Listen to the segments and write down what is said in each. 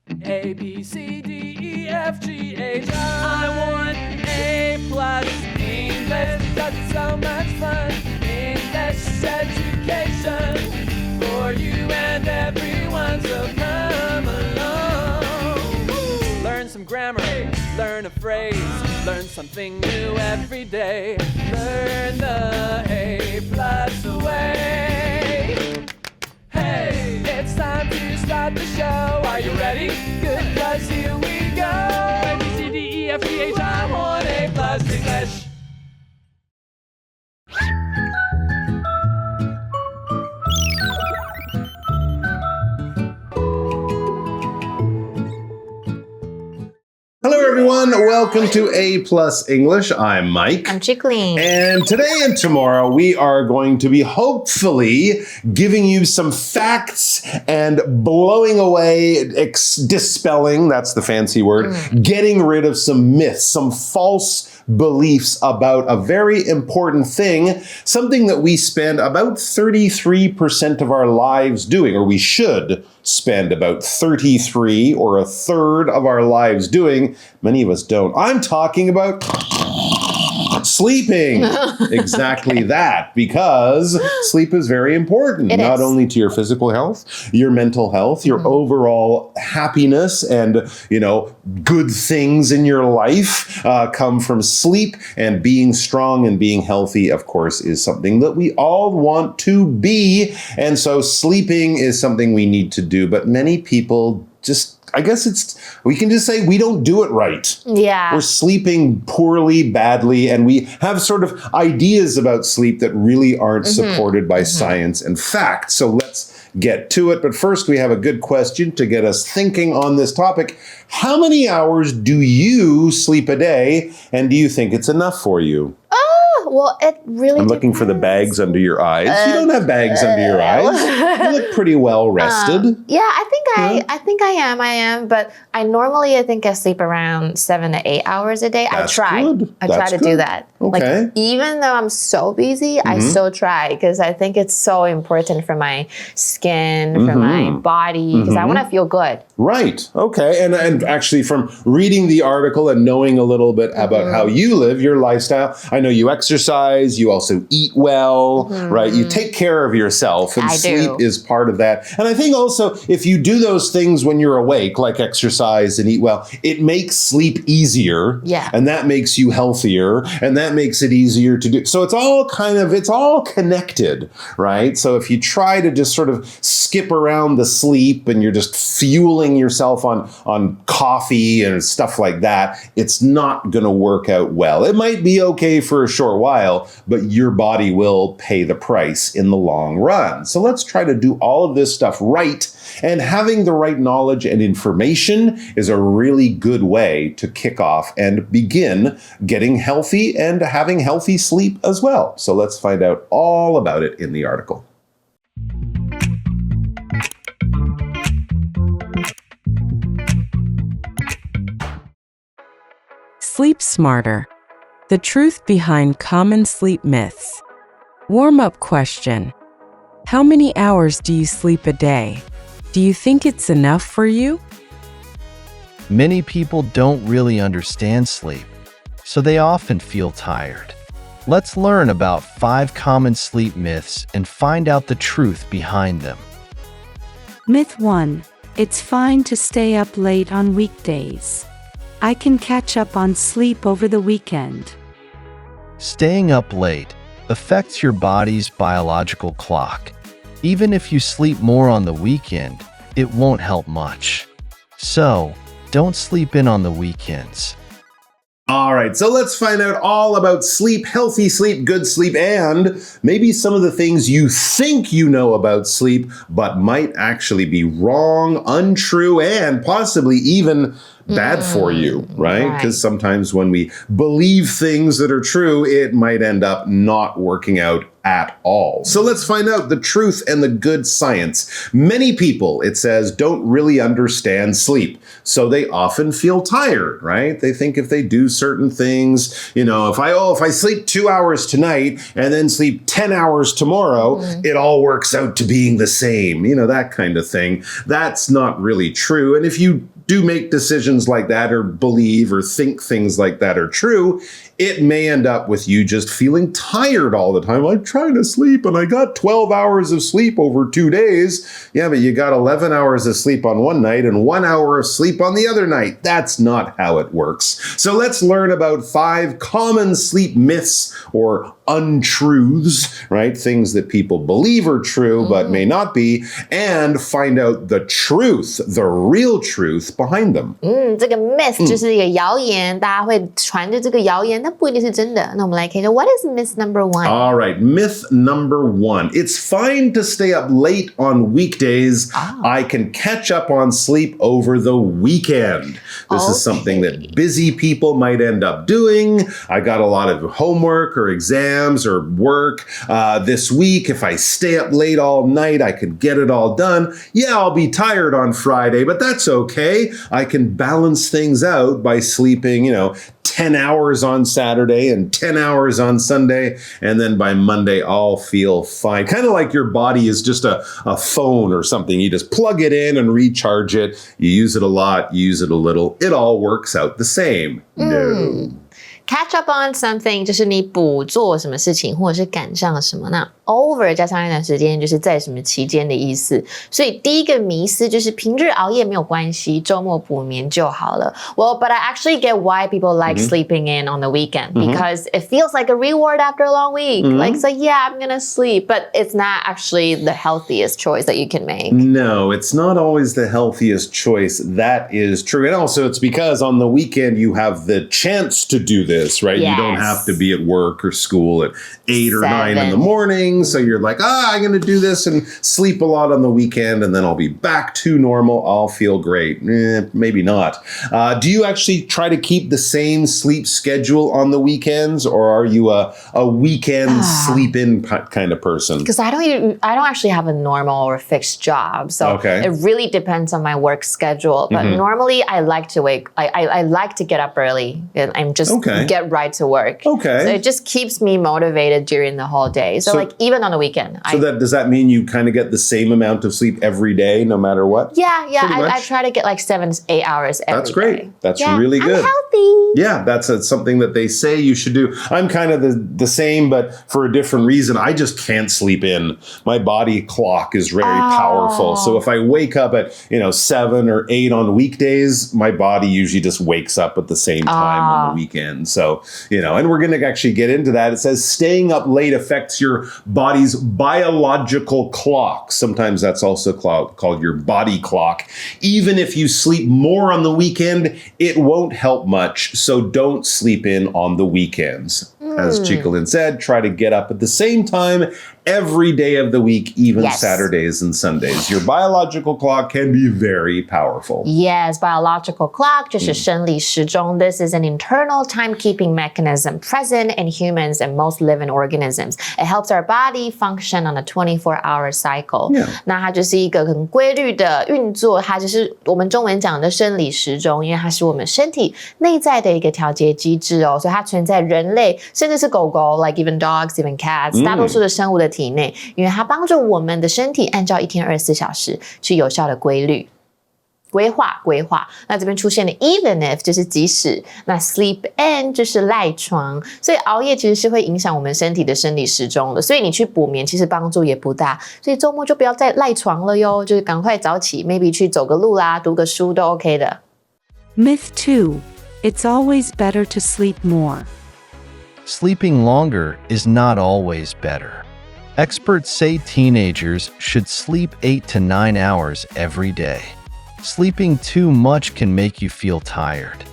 A, B, C, D, E, F, G, H, I want A plus English because it's so much fun. English education for you and everyone, so come along. Learn some grammar, learn a phrase, learn something new every day. Learn the A plus way. Hey, it's time to start the show. Are you ready? Good, 'cause here we go. A, B, C, D, E, F, G, H, I want A plus English. Hello, everyone. Welcome to A Plus English. I'm Mike. I'm Chicklin. And today and tomorrow, we are going to be hopefully giving you some facts and blowing away, dispelling, that's the fancy word, getting rid of some myths, some false beliefs about a very important thing, something that we spend about 33% of our lives doing, or we should spend about 33 or a third of our lives doing. Many of us don't. I'm talking about sleeping. Exactly that, because sleep is very important, not only to your physical health, your mental health, your overall happiness, and, good things in your life come from sleep, and being strong and being healthy, of course, is something that we all want to be. And so sleeping is something we need to do, but many people we can just say we don't do it right. Yeah. We're sleeping poorly, badly, and we have sort of ideas about sleep that really aren't supported by science and fact. So let's get to it. But first, we have a good question to get us thinking on this topic. How many hours do you sleep a day, and do you think it's enough for you? Well, it really I'm looking for the bags under your eyes. You don't have bags under your eyes. You look pretty well rested. Yeah, I think I am, but I sleep around 7 to 8 hours a day. That's I try. good. I try to do that. Okay. Like, even though I'm so busy, I still try, because I think it's so important for my skin, for my body, because I want to feel good. Right. Okay. And actually, from reading the article and knowing a little bit about how you live, your lifestyle, I know you exercise, you also eat well, right? You take care of yourself, and sleep is part of that. And I think also, if you do those things when you're awake, like exercise and eat well, it makes sleep easier. Yeah. And that makes you healthier, and that makes it easier to do. So it's all connected, right? So if you try to just sort of skip around the sleep and you're just fueling yourself on coffee and stuff like that, it's not going to work out well. It might be okay for a short while, but your body will pay the price in the long run. So let's try to do all of this stuff right, and having the right knowledge and information is a really good way to kick off and begin getting healthy and having healthy sleep as well. So let's find out all about it in the article. Sleep smarter. The truth behind common sleep myths. Warm-up question. How many hours do you sleep a day? Do you think it's enough for you? Many people don't really understand sleep, so they often feel tired. Let's learn about 5 common sleep myths and find out the truth behind them. Myth 1. It's fine to stay up late on weekdays. I can catch up on sleep over the weekend. Staying up late affects your body's biological clock. Even if you sleep more on the weekend, it won't help much. So, don't sleep in on the weekends. All right, so let's find out all about sleep, healthy sleep, good sleep, and maybe some of the things you think you know about sleep, but might actually be wrong, untrue, and possibly even bad for you, right? Because sometimes when we believe things that are true, it might end up not working out at all. So let's find out the truth and the good science. Many people, it says, don't really understand sleep. So they often feel tired, right? They think if they do certain things, if I sleep 2 hours tonight and then sleep 10 hours tomorrow, it all works out to being the same, that kind of thing. That's not really true. And if you do make decisions like that or believe or think things like that are true, it may end up with you just feeling tired all the time. I'm trying to sleep and I got 12 hours of sleep over 2 days. Yeah, but you got 11 hours of sleep on one night and 1 hour of sleep on the other night. That's not how it works. So let's learn about 5 common sleep myths or untruths, right? Things that people believe are true but may not be, and find out the truth, the real truth behind them. 这个 myth 就是一个谣言，大家会传着这个谣言，但不一定是真的。那我们来看一下 what is myth number 1? All right, myth number 1. It's fine to stay up late on weekdays. I can catch up on sleep over the weekend. This is something that busy people might end up doing. I got a lot of homework or exams or work this week. If I stay up late all night, I could get it all done. Yeah, I'll be tired on Friday, but that's okay. I can balance things out by sleeping, 10 hours on Saturday and 10 hours on Sunday, and then by Monday I'll feel fine. Kind of like your body is just a phone or something. You just plug it in and recharge it. You use it a lot, you use it a little. It all works out the same. No. Catch up on something 就是你补做什么事情或者是赶上什么，那 over 加上一段时间就是在什么期间的意思。所以第一个迷思就是平日熬夜没有关系，周末补眠就好了。Well, but I actually get why people like sleeping in on the weekend because it feels like a reward after a long week. Like, so yeah, I'm gonna sleep, but it's not actually the healthiest choice that you can make. No, it's not always the healthiest choice. That is true. And also it's because on the weekend you have the chance to do this, right? Yes. You don't have to be at work or school at 8 or 9 in the morning. So you're like, I'm going to do this and sleep a lot on the weekend and then I'll be back to normal. I'll feel great. Maybe not. Do you actually try to keep the same sleep schedule on the weekends, or are you a weekend sleep-in kind of person? Because I don't actually have a normal or fixed job. So it really depends on my work schedule. But normally I like to I like to get up early and just get right to work. Okay. So it just keeps me motivated during the whole day. So like even on the weekend. Does that mean you kind of get the same amount of sleep every day, no matter what? Yeah. I try to get like 7 to 8 hours every day. That's great. That's really good. I'm healthy. Yeah, that's something that they say you should do. I'm kind of the same, but for a different reason. I just can't sleep in. My body clock is very powerful. So if I wake up at 7 or 8 on weekdays, my body usually just wakes up at the same time on the weekend. So, and we're going to actually get into that. It says staying up late affects your body's biological clock. Sometimes that's also called your body clock. Even if you sleep more on the weekend, it won't help much. So don't sleep in on the weekends. As Chicolin said, try to get up at the same time every day of the week, even Saturdays and Sundays. Your biological clock can be very powerful. Yes, biological clock 就是生理时钟. This is an internal timekeeping mechanism present in humans and most living organisms. It helps our body function on a 24-hour cycle. 那它就是一个很规律的运作，它就是我们中文讲的生理时钟，因为它是我们身体内在的一个调节机制哦，所以它存在人类甚至是狗狗 like even dogs, even cats, 大多数的生物的体内，因为它帮助我们的身体按照一天24小时去有效的规划。那这边出现的 even if 就是即使，那 sleep in 就是赖床，所以熬夜其实是会影响我们身体的生理时钟的，所以你去补眠其实帮助也不大，所以周末就不要再赖床了哟，就是赶快早起 maybe 去走个路啦，读个书都 OK 的。Myth 2. It's always better to sleep more. Sleeping longer is not always better. Experts say teenagers should sleep 8 to 9 hours every day. Sleeping too much can make you feel tired.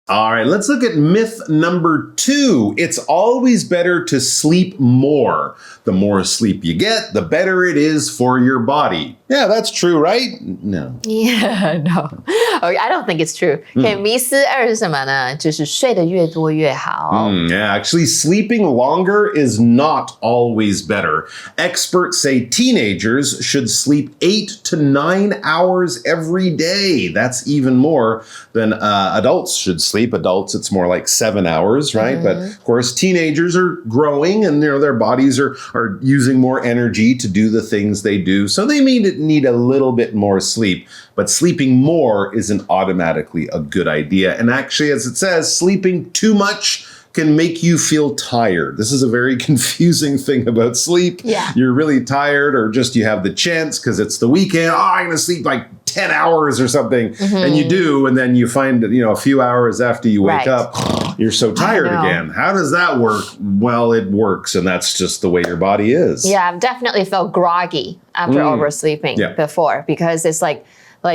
All right, let's look at myth number 2. It's always better to sleep more. The more sleep you get, the better it is for your body. Yeah, that's true, right? No. Yeah, no. Okay, I don't think it's true. Okay, 迷思2是什么呢？就是睡得越多越好。Yeah, actually, sleeping longer is not always better. Experts say teenagers should sleep 8 to 9 hours every day. That's even more than adults should sleep. Adults, it's more like 7 hours, right? But of course, teenagers are growing and their bodies are using more energy to do the things they do. So they need need a little bit more sleep, but sleeping more isn't automatically a good idea. And actually, as it says, sleeping too much can make you feel tired. This is a very confusing thing about sleep. Yeah. You're really tired, or just you have the chance because it's the weekend. Oh, I'm going to sleep like 10 hours or something. And you do, and then you find that, a few hours after you wake up, you're so tired again. How does that work? Well, it works, and that's just the way your body is. Yeah, I've definitely felt groggy after oversleeping before, because it's like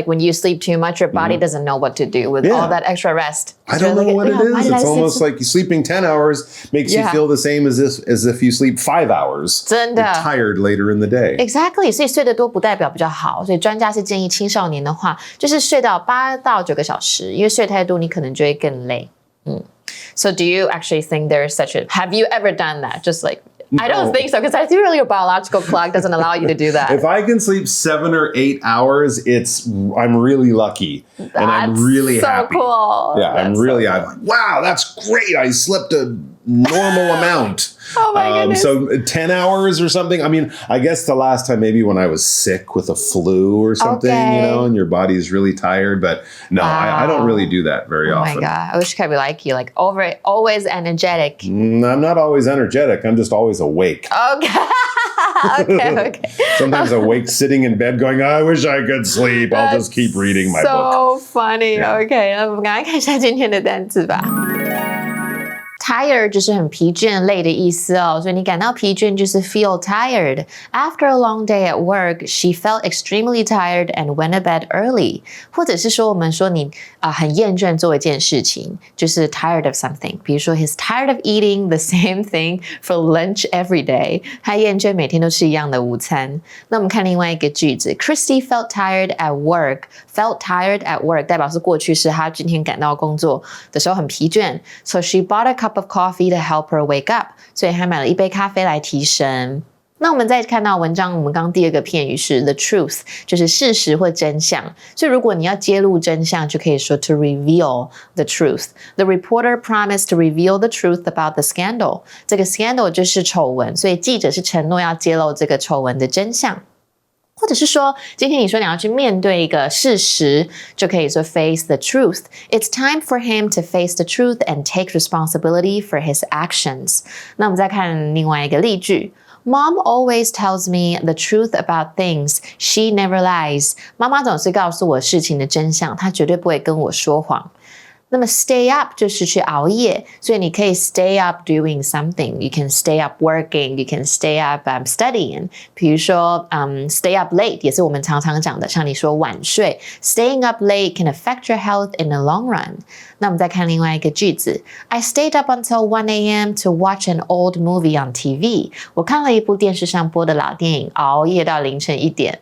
when you sleep too much, your body doesn't know what to do with all that extra rest. I don't know what it is. It's almost like sleeping 10 hours makes you feel the same as if you sleep 5 hours. 真的 You're tired later in the day. Exactly. 所以睡得多不代表比较好，所以专家是建议青少年的话，就是睡到8到9个小时，因为睡太多你可能就会更累。So do you actually think there's such a... Have you ever done that? Just like... I don't think so, because I feel like your biological clock doesn't allow you to do that. If I can sleep 7 or 8 hours, I'm really lucky. And I'm really happy. So cool. Yeah, I'm like, wow, that's great. I slept a normal amount. Oh my goodness. So 10 hours or something. I mean, I guess the last time maybe when I was sick with a flu or something, and your body's really tired. But no, I don't really do that very often. Oh my God. I wish I could be like you, like always energetic. I'm not always energetic. I'm just always awake. Okay. okay. Sometimes awake sitting in bed going, I wish I could sleep. I'll just keep reading my book. So funny. Yeah. Okay. 那我们赶快看一下今天的单词吧。Tired 就是很疲倦、累的意思哦，所以你感到疲倦就是 feel tired. After a long day at work, she felt extremely tired and went to bed early. 或者是说我们说你很厌倦做一件事情，就是 tired of something. 比如说 he's tired of eating the same thing for lunch every day. 他厌倦每天都吃一样的午餐。那我们看另外一个句子 Christy felt tired at work. Felt tired at work 代表是过去式，她今天感到工作的时候很疲倦。So she bought a cup of coffee to help her wake up. 所以她买了一杯咖啡来提神。那我们再看到文章，我们刚刚第二个片语是 the truth， 就是事实或真相。所以如果你要揭露真相，就可以说 to reveal the truth. The reporter promised to reveal the truth about the scandal. 这个 scandal 就是丑闻，所以记者是承诺要揭露这个丑闻的真相。或者是说，今天你说你要去面对一个事实，就可以说 face the truth. It's time for him to face the truth and take responsibility for his actions. 那我们再看另外一个例句。Mom always tells me the truth about things. She never lies. 妈妈总是告诉我事情的真相，她绝对不会跟我说谎。那么 stay up 就是去熬夜，所以你可以 stay up doing something. You can stay up working. You can stay up studying. 比如说stay up late 也是我们常常讲的，像你说晚睡 Staying up late can affect your health in the long run. 那我们再看另外一个句子 I stayed up until 1 a.m. to watch an old movie on TV. 我看了一部电视上播的老电影，熬夜到凌晨1点。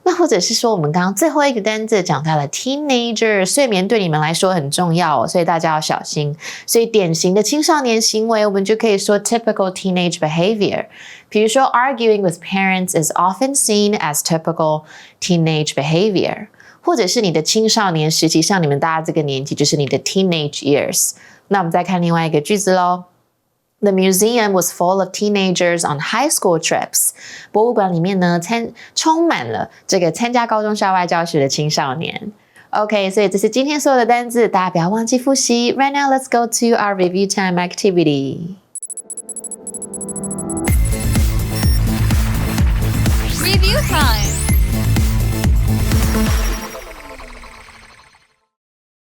那或者是说我们刚刚最后一个单字讲到了 teenager， 睡眠对你们来说很重要哦，所以大家要小心。所以典型的青少年行为我们就可以说 typical teenage behavior。比如说 arguing with parents is often seen as typical teenage behavior。或者是你的青少年时期，像你们大家这个年纪就是你的 teenage years。那我们再看另外一个句子咯。The museum was full of teenagers on high school trips. 博物馆里面呢，充满了这个参加高中校外教学的青少年。OK， 所以这是今天所有的单字，大家不要忘记复习。Right now, let's go to our review time activity. Review time.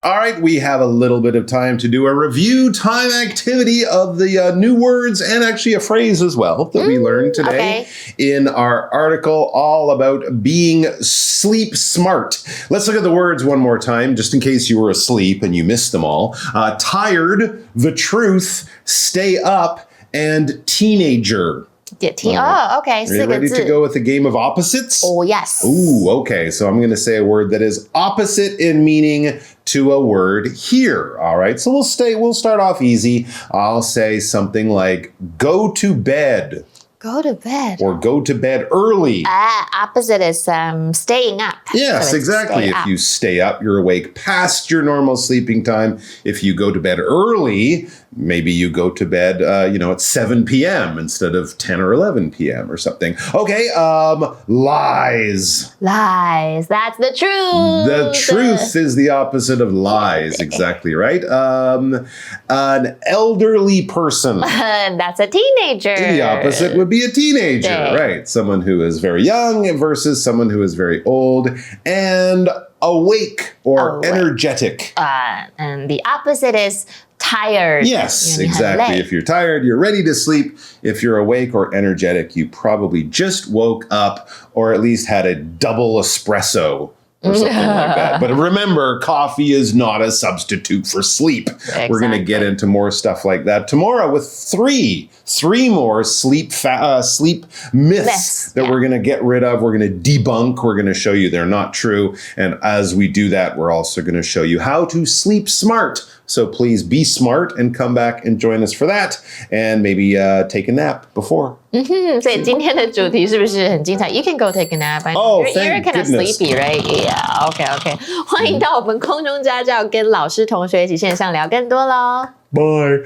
All right, we have a little bit of time to do a review time activity of the new words and actually a phrase as well that we learned today in our article all about being sleep smart. Let's look at the words one more time, just in case you were asleep and you missed them all. Tired, the truth, stay up, and teenager. Oh, okay. Are you ready to go with the game of opposites? Oh, yes. Ooh, okay. So I'm going to say a word that is opposite in meaning to a word here. All right. So we'll start off easy. I'll say something like go to bed. Go to bed. Or go to bed early. Opposite is staying up. Yes, so exactly. If you stay up, you're awake past your normal sleeping time. If you go to bed early, Maybe you go to bed, at 7 p.m. instead of 10 or 11 p.m. or something. Okay, lies. Lies. That's the truth. The truth is the opposite of lies. Exactly right. An elderly person. That's a teenager. The opposite would be a teenager, Okay. right? Someone who is very young versus someone who is very old. And awake or energetic. And the opposite is tired. Yes, 因为你很 exactly. 累 If you're tired, you're ready to sleep. If you're awake or energetic, you probably just woke up or at least had a double espresso or something like that. But remember, coffee is not a substitute for sleep. Exactly. We're going to get into more stuff like that tomorrow with three more sleep myths that we're going to get rid of. We're going to debunk. We're going to show you they're not true. And as we do that, we're also going to show you how to sleep smart. So please be smart and come back and join us for that. And maybe take a nap before. 所以今天的主题是不是很精彩 You can go take a nap. Oh, you're thank kind of goodness. sleepy, right? Yeah, okay. 欢迎到我们空中家教跟老师同学一起线上聊更多咯。Bye.